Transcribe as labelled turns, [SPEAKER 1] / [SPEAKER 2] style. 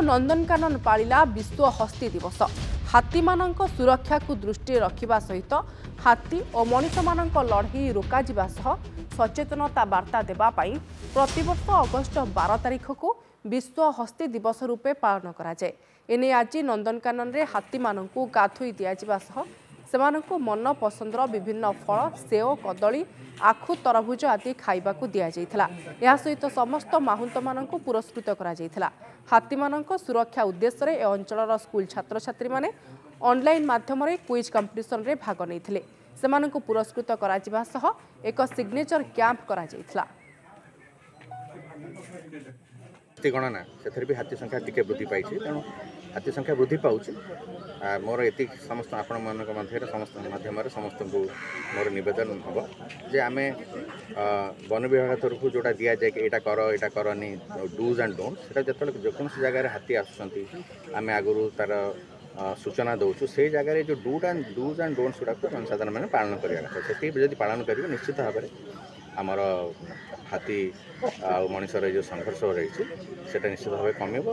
[SPEAKER 1] नंदनकानन पालिला विश्व हस्ती दिवस। हाथी मानक सुरक्षा को दृष्टि रखिबा सहित हाथी और मनुष्य मानक लड़ाई रोकाजिबा सह सचेतनता वार्ता देबा पई प्रतिवर्ष अगस्ट 12 तारिख को विश्व हस्ती दिवस रूपे पालन करा जाए। एने आज नंदनकानन रे हाथी मानक गाधोई दियाजिबा सह सेमानंकु मन पसंदर विभिन्न फल सेव कदली आखु तरभुज आदि खाइबाकू दिया जाइथिला। या सहित समस्त माहुंत मानंकु पुरस्कृत करा जाइथिला। हाथी मानंक सुरक्षा उद्देश्य रे ए अंचलर स्कूल छात्र छात्री माने ऑनलाइन माध्यम रे क्विज कंपटीशन रे भाग नैथिले। सेमानंकु पुरस्कृत करा जिबा सह एक सिग्नेचर कैंप करा जाइथिला।
[SPEAKER 2] गणना से भी हाथी संख्या टिके वृद्धि पाई तेणु हाथी संख्या वृद्धि पाँच मोर ये समस्त आपण मान मध्य समस्त माध्यम समस्त को मोर नवेदन हम जे आम वन विभाग तरफ जोटा दि जाए कि यहाँ करनी डूज एंड डोंट्स से जो जेकोसी जगह हाथी आसुँच आम आगु तार सूचना दौचु से जगह जो डूज एंड डोंट्स गुड़ाक जनसाधारण मैंने पालन करवा से जब पालन करेंगे निश्चित भाव में आमर हाथी आ मनुष्यर जो संघर्ष रही है निश्चित भाव कमिब।